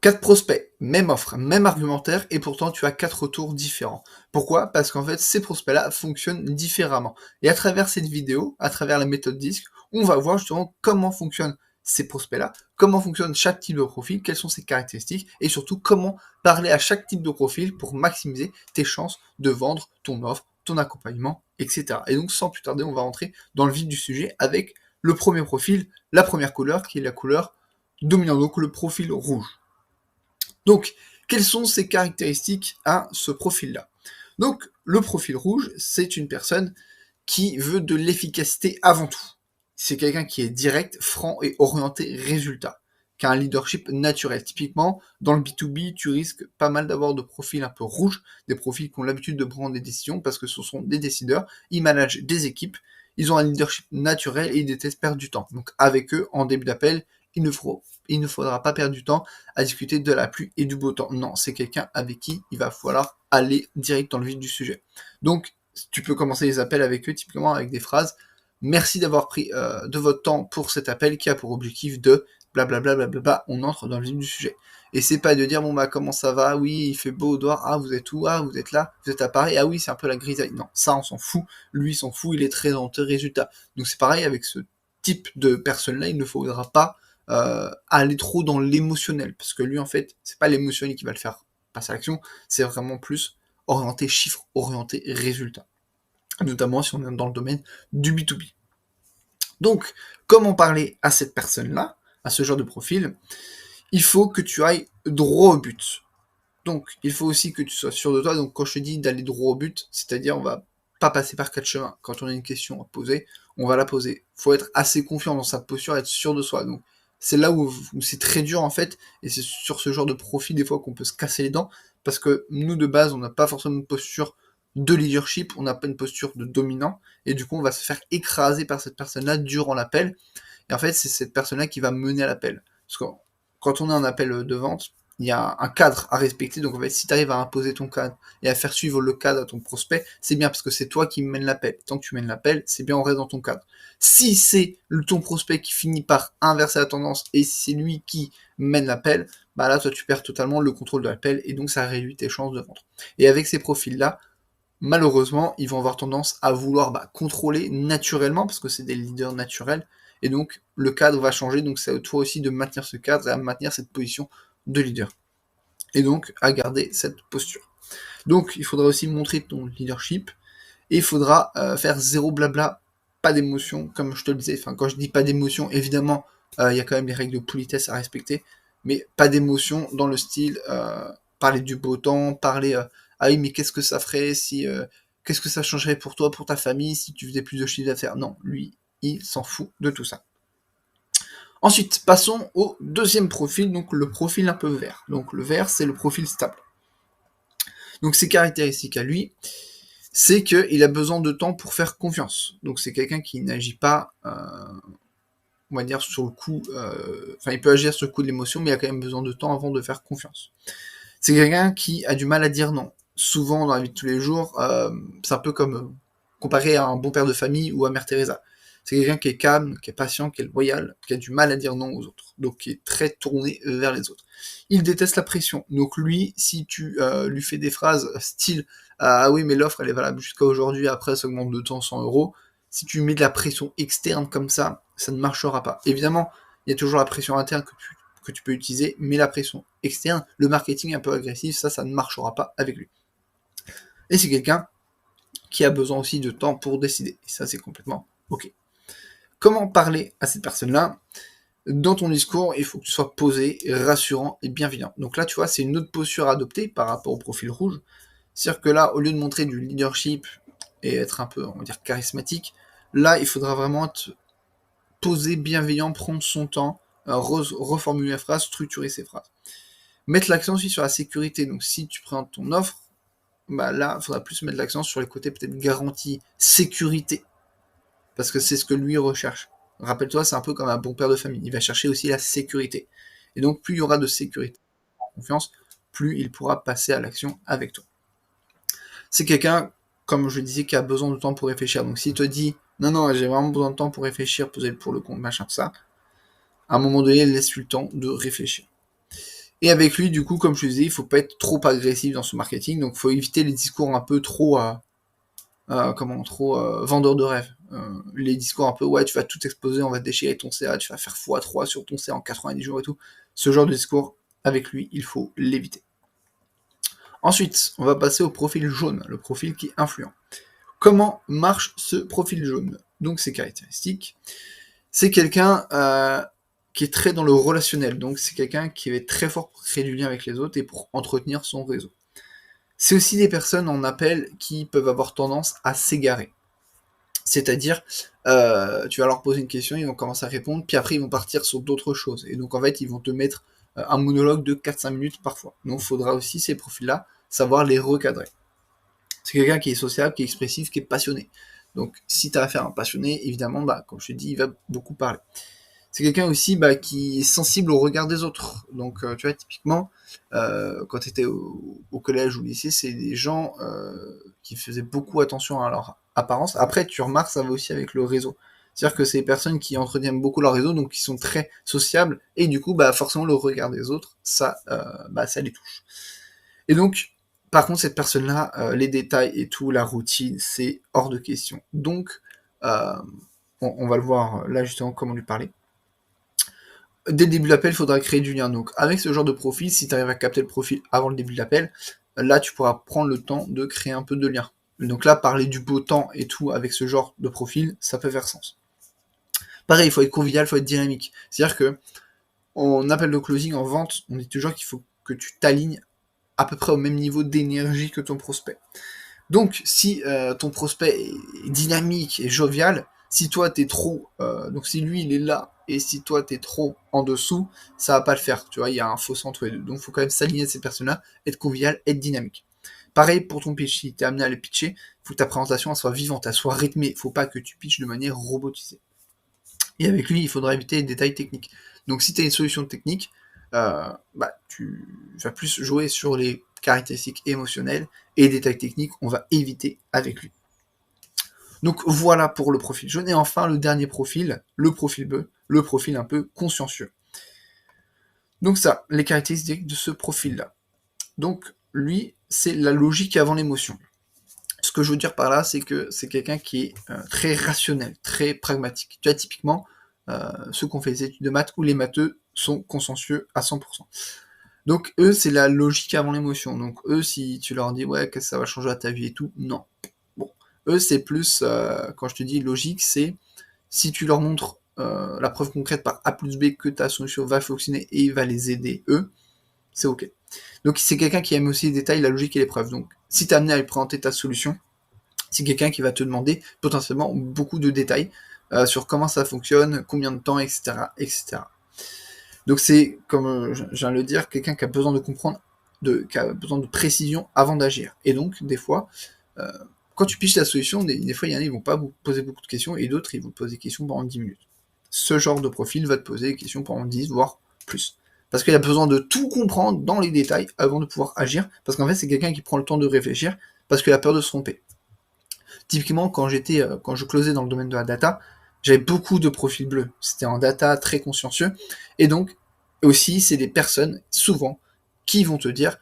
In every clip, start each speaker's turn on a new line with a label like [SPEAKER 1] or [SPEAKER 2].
[SPEAKER 1] 4 prospects, même offre, même argumentaire, et pourtant tu as 4 retours différents. Pourquoi? Parce qu'en fait, ces prospects-là fonctionnent différemment. Et à travers cette vidéo, à travers la méthode DISC, on va voir justement comment fonctionnent ces prospects-là, comment fonctionne chaque type de profil, quelles sont ses caractéristiques, et surtout comment parler à chaque type de profil pour maximiser tes chances de vendre ton offre, ton accompagnement, etc. Et donc sans plus tarder, on va rentrer dans le vif du sujet avec le premier profil, la première couleur, qui est la couleur dominante, donc le profil rouge. Donc, quelles sont ces caractéristiques à ce profil-là? Donc, le profil rouge, c'est une personne qui veut de l'efficacité avant tout. C'est quelqu'un qui est direct, franc et orienté résultat, qui a un leadership naturel. Typiquement, dans le B2B, tu risques pas mal d'avoir de profils un peu rouges, des profils qui ont l'habitude de prendre des décisions parce que ce sont des décideurs, ils managent des équipes, ils ont un leadership naturel et ils détestent perdre du temps. Donc avec eux, en début d'appel, il ne faudra pas perdre du temps à discuter de la pluie et du beau temps. Non, c'est quelqu'un avec qui il va falloir aller direct dans le vif du sujet. Donc, tu peux commencer les appels avec eux, typiquement avec des phrases « Merci d'avoir pris de votre temps pour cet appel qui a pour objectif de blablabla, blablabla ». On entre dans le vif du sujet. Et c'est pas de dire « Bon bah comment ça va? Oui, il fait beau au dehors. Ah, vous êtes où? Ah, vous êtes là. Vous êtes à Paris. Ah oui, c'est un peu la grisaille. » Non, ça on s'en fout. Lui, il s'en fout. Il est très orienté résultat. Donc c'est pareil avec ce type de personne-là. Il ne faudra pas aller trop dans l'émotionnel, parce que lui en fait c'est pas l'émotionnel qui va le faire passer à l'action, c'est vraiment plus orienté chiffre, orienté résultat, notamment si on est dans le domaine du B2B. Donc comment parler à cette personne-là, à ce genre de profil? Il faut que tu ailles droit au but. Donc il faut aussi que tu sois sûr de toi. Donc quand je te dis d'aller droit au but, c'est-à-dire on va pas passer par 4 chemins. Quand on a une question à poser, on va la poser. Il faut être assez confiant dans sa posture, être sûr de soi. Donc c'est là où c'est très dur en fait, et c'est sur ce genre de profil des fois qu'on peut se casser les dents, parce que nous de base on n'a pas forcément une posture de leadership, on n'a pas une posture de dominant, et du coup on va se faire écraser par cette personne-là durant l'appel, et en fait c'est cette personne-là qui va mener à l'appel. Parce que quand on a un appel de vente, il y a un cadre à respecter, donc en fait si tu arrives à imposer ton cadre et à faire suivre le cadre à ton prospect, c'est bien parce que c'est toi qui mènes l'appel. Tant que tu mènes l'appel, c'est bien, on reste dans ton cadre. Si c'est ton prospect qui finit par inverser la tendance et c'est lui qui mène l'appel, bah là toi tu perds totalement le contrôle de l'appel et donc ça réduit tes chances de vendre. Et avec ces profils-là, malheureusement, ils vont avoir tendance à vouloir contrôler naturellement, parce que c'est des leaders naturels, et donc le cadre va changer, donc c'est à toi aussi de maintenir ce cadre et à maintenir cette position de leader. Et donc à garder cette posture. Donc il faudra aussi montrer ton leadership, et il faudra faire zéro blabla, pas d'émotion, comme je te le disais. Enfin, quand je dis pas d'émotion, évidemment, il y a quand même les règles de politesse à respecter, mais pas d'émotion dans le style parler du beau temps, parler ah oui, mais qu'est-ce que ça ferait si qu'est-ce que ça changerait pour toi, pour ta famille, si tu faisais plus de chiffre d'affaires? Non, lui, il s'en fout de tout ça. Ensuite, passons au deuxième profil, donc le profil un peu vert. Donc le vert, c'est le profil stable. Donc ses caractéristiques à lui, c'est qu'il a besoin de temps pour faire confiance. Donc c'est quelqu'un qui n'agit pas, on va dire, sur le coup, enfin il peut agir sur le coup de l'émotion, mais il a quand même besoin de temps avant de faire confiance. C'est quelqu'un qui a du mal à dire non. Souvent dans la vie de tous les jours, c'est un peu comme comparé à un bon père de famille ou à Mère Teresa. C'est quelqu'un qui est calme, qui est patient, qui est loyal, qui a du mal à dire non aux autres, donc qui est très tourné vers les autres. Il déteste la pression, donc lui, si tu lui fais des phrases style ah oui mais l'offre elle est valable jusqu'à aujourd'hui, après ça augmente de temps 100 €, si tu mets de la pression externe comme ça ne marchera pas. Évidemment, il y a toujours la pression interne que tu peux utiliser, mais la pression externe, le marketing un peu agressif, ça ne marchera pas avec lui. Et c'est quelqu'un qui a besoin aussi de temps pour décider, et ça c'est complètement ok. Comment parler à cette personne-là? Dans ton discours, il faut que tu sois posé, rassurant et bienveillant. Donc là, tu vois, c'est une autre posture à adopter par rapport au profil rouge. C'est-à-dire que là, au lieu de montrer du leadership et être un peu, on va dire, charismatique, là, il faudra vraiment être posé, bienveillant, prendre son temps, reformuler la phrase, structurer ses phrases. Mettre l'accent aussi sur la sécurité. Donc si tu présentes ton offre, bah là, il faudra plus mettre l'accent sur les côtés peut-être garantie, sécurité. Parce que c'est ce que lui recherche. Rappelle-toi, c'est un peu comme un bon père de famille. Il va chercher aussi la sécurité. Et donc, plus il y aura de sécurité, de confiance, plus il pourra passer à l'action avec toi. C'est quelqu'un, comme je disais, qui a besoin de temps pour réfléchir. Donc, s'il te dit, non, j'ai vraiment besoin de temps pour réfléchir, poser le pour le compte, machin, tout ça, à un moment donné, laisse-lui le temps de réfléchir. Et avec lui, du coup, comme je te disais, il faut pas être trop agressif dans son marketing, donc il faut éviter les discours un peu trop, vendeur de rêve. Les discours un peu, ouais, tu vas tout exploser, on va déchirer ton CA, tu vas faire x3 sur ton CA en 90 jours et tout. Ce genre de discours, avec lui, il faut l'éviter. Ensuite, on va passer au profil jaune, le profil qui est influent. Comment marche ce profil jaune? Donc ses caractéristiques. C'est quelqu'un qui est très dans le relationnel, donc c'est quelqu'un qui va être très fort pour créer du lien avec les autres et pour entretenir son réseau. C'est aussi des personnes en appel qui peuvent avoir tendance à s'égarer. C'est-à-dire, tu vas leur poser une question, ils vont commencer à répondre, puis après ils vont partir sur d'autres choses. Et donc en fait, ils vont te mettre un monologue de 4-5 minutes parfois. Donc il faudra aussi, ces profils-là, savoir les recadrer. C'est quelqu'un qui est sociable, qui est expressif, qui est passionné. Donc si tu as affaire à un passionné, évidemment, comme je te dis, il va beaucoup parler. C'est quelqu'un aussi qui est sensible au regard des autres. Donc tu vois, typiquement, quand tu étais au collège ou au lycée, c'est des gens qui faisaient beaucoup attention à leur apparence. Après, tu remarques, ça va aussi avec le réseau. C'est-à-dire que c'est des personnes qui entretiennent beaucoup leur réseau, donc qui sont très sociables, et du coup, forcément, le regard des autres, ça les touche. Et donc, par contre, cette personne-là, les détails et tout, la routine, c'est hors de question. Donc, on va le voir là justement comment lui parler. Dès le début de l'appel, il faudra créer du lien. Donc, avec ce genre de profil, si tu arrives à capter le profil avant le début de l'appel, là, tu pourras prendre le temps de créer un peu de lien. Donc là, parler du beau temps et tout avec ce genre de profil, ça peut faire sens. Pareil, il faut être convivial, il faut être dynamique. C'est-à-dire que en appel de closing, en vente, on dit toujours qu'il faut que tu t'alignes à peu près au même niveau d'énergie que ton prospect. Donc, si ton prospect est dynamique et jovial, si toi t'es trop, donc si lui il est là et si toi t'es trop en dessous, ça va pas le faire. Tu vois, il y a un fossé entre les deux. Donc, il faut quand même s'aligner à ces personnes-là, être convivial, être dynamique. Pareil pour ton pitch, si t'es amené à le pitcher, il faut que ta présentation elle soit vivante, elle soit rythmée. Il faut pas que tu pitches de manière robotisée. Et avec lui, il faudra éviter les détails techniques. Donc, si tu as une solution technique, tu vas plus jouer sur les caractéristiques émotionnelles et les détails techniques, on va éviter avec lui. Donc voilà pour le profil jaune. Et enfin, le dernier profil, le profil bleu, le profil un peu consciencieux. Donc ça, les caractéristiques de ce profil-là. Donc lui, c'est la logique avant l'émotion. Ce que je veux dire par là, c'est que c'est quelqu'un qui est très rationnel, très pragmatique. Tu vois, typiquement, ceux qui ont fait des études de maths ou les matheux sont consciencieux à 100%. Donc eux, c'est la logique avant l'émotion. Donc eux, si tu leur dis ouais, que ça va changer à ta vie et tout, non. Bon, eux, c'est plus, quand je te dis logique, c'est si tu leur montres la preuve concrète par A plus B que ta solution va fonctionner et va les aider, eux, c'est ok. Donc c'est quelqu'un qui aime aussi les détails, la logique et les preuves. Donc si tu es amené à lui présenter ta solution, c'est quelqu'un qui va te demander potentiellement beaucoup de détails sur comment ça fonctionne, combien de temps, etc. etc. Donc c'est, comme je viens de le dire, quelqu'un qui a besoin de comprendre, qui a besoin de précision avant d'agir. Et donc, des fois, quand tu piches la solution, des fois, il y en a, ils vont pas vous poser beaucoup de questions, et d'autres, ils vont te poser des questions pendant 10 minutes. Ce genre de profil va te poser des questions pendant 10, voire plus. Parce qu'il a besoin de tout comprendre dans les détails avant de pouvoir agir, parce qu'en fait, c'est quelqu'un qui prend le temps de réfléchir, parce qu'il a peur de se tromper. Typiquement, quand je closais dans le domaine de la data, j'avais beaucoup de profils bleus. C'était en data très consciencieux. Et donc, aussi, c'est des personnes, souvent, qui vont te dire,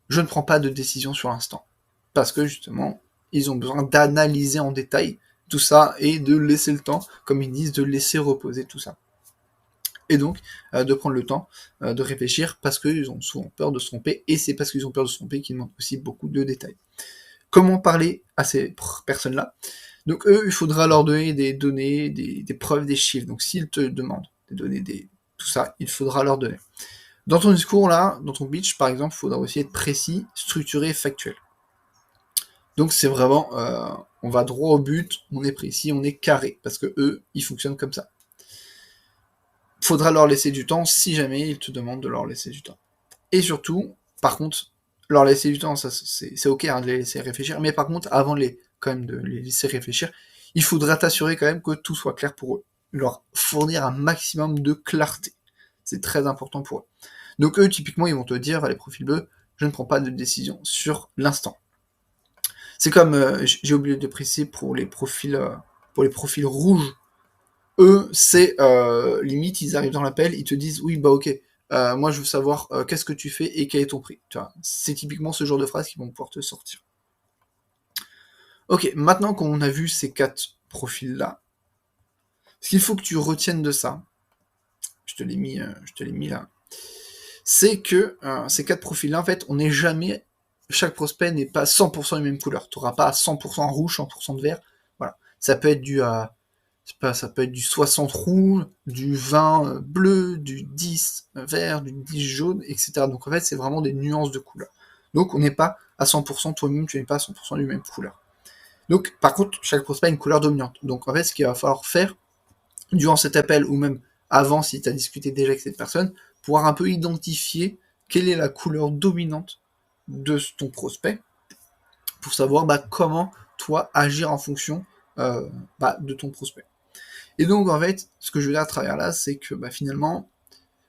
[SPEAKER 1] je ne prends pas de décision sur l'instant. Parce que, justement, ils ont besoin d'analyser en détail tout ça et de laisser le temps, comme ils disent, de laisser reposer tout ça. Et donc, de prendre le temps de réfléchir parce qu'ils ont souvent peur de se tromper, et c'est parce qu'ils ont peur de se tromper qu'ils demandent aussi beaucoup de détails. Comment parler à ces personnes-là? Donc eux, il faudra leur donner des données, des preuves, des chiffres. Donc s'ils te demandent des données, tout ça, il faudra leur donner. Dans ton discours là, dans ton pitch par exemple, il faudra aussi être précis, structuré, factuel. Donc c'est vraiment, on va droit au but, on est précis, on est carré, parce que eux, ils fonctionnent comme ça. Faudra leur laisser du temps si jamais ils te demandent de leur laisser du temps. Et surtout, par contre, leur laisser du temps, ça c'est ok de les laisser réfléchir, mais par contre, avant quand même de les laisser réfléchir, il faudra t'assurer quand même que tout soit clair pour eux. Leur fournir un maximum de clarté. C'est très important pour eux. Donc eux, typiquement, ils vont te dire, les profils bleus, je ne prends pas de décision sur l'instant. C'est comme, j'ai oublié de préciser pour les profils rouges, eux, c'est limite, ils arrivent dans l'appel, ils te disent, oui, ok, moi je veux savoir qu'est-ce que tu fais et quel est ton prix. Tu vois, c'est typiquement ce genre de phrases qui vont pouvoir te sortir. Ok, maintenant qu'on a vu ces 4 profils-là, ce qu'il faut que tu retiennes de ça, je te l'ai mis là, c'est que ces 4 profils-là, en fait, on n'est jamais, chaque prospect n'est pas 100% les mêmes couleurs. Tu n'auras pas 100% rouge, 100% de vert. Voilà. Ça peut être ça peut être du 60 rouge, du 20 bleu, du 10 vert, du 10 jaune, etc. Donc en fait, c'est vraiment des nuances de couleurs. Donc on n'est pas à 100%, toi-même, tu n'es pas à 100% du même couleur. Donc par contre, chaque prospect a une couleur dominante. Donc en fait, ce qu'il va falloir faire, durant cet appel, ou même avant, si tu as discuté déjà avec cette personne, pouvoir un peu identifier quelle est la couleur dominante de ton prospect, pour savoir comment, toi, agir en fonction de ton prospect. Et donc, en fait, ce que je veux dire à travers là, c'est que finalement,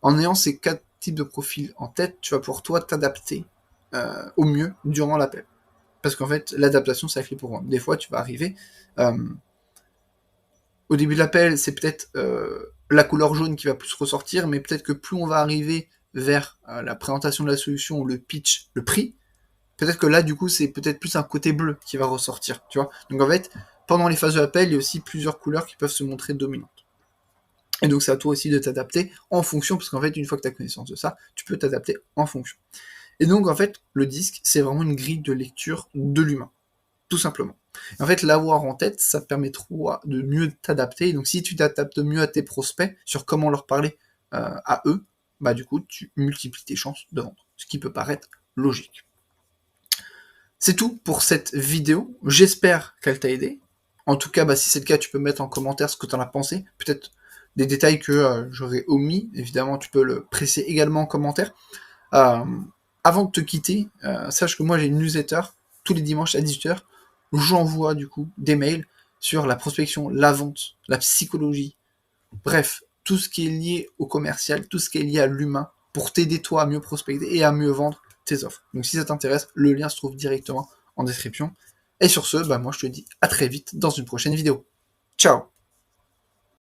[SPEAKER 1] en ayant ces 4 types de profils en tête, tu vas pouvoir, toi, t'adapter au mieux durant l'appel. Parce qu'en fait, l'adaptation, c'est la clé pour moi. Des fois, tu vas arriver, au début de l'appel, c'est peut-être la couleur jaune qui va plus ressortir, mais peut-être que plus on va arriver vers la présentation de la solution, le pitch, le prix, peut-être que là, du coup, c'est peut-être plus un côté bleu qui va ressortir, tu vois. Donc en fait, pendant les phases de l'appel, il y a aussi plusieurs couleurs qui peuvent se montrer dominantes. Et donc c'est à toi aussi de t'adapter en fonction, parce qu'en fait, une fois que tu as connaissance de ça, tu peux t'adapter en fonction. Et donc en fait, le disque, c'est vraiment une grille de lecture de l'humain, tout simplement. En fait, l'avoir en tête, ça permettra de mieux t'adapter. Donc si tu t'adaptes mieux à tes prospects sur comment leur parler à eux, du coup, tu multiplies tes chances de vendre, ce qui peut paraître logique. C'est tout pour cette vidéo, j'espère qu'elle t'a aidé. En tout cas, si c'est le cas, tu peux mettre en commentaire ce que tu en as pensé, peut-être des détails que j'aurais omis, évidemment tu peux le presser également en commentaire. Avant de te quitter, sache que moi j'ai une newsletter, tous les dimanches à 18h, j'envoie du coup des mails sur la prospection, la vente, la psychologie, bref, tout ce qui est lié au commercial, tout ce qui est lié à l'humain, pour t'aider toi à mieux prospecter et à mieux vendre tes offres. Donc si ça t'intéresse, le lien se trouve directement en description. Et sur ce, moi je te dis à très vite dans une prochaine vidéo. Ciao!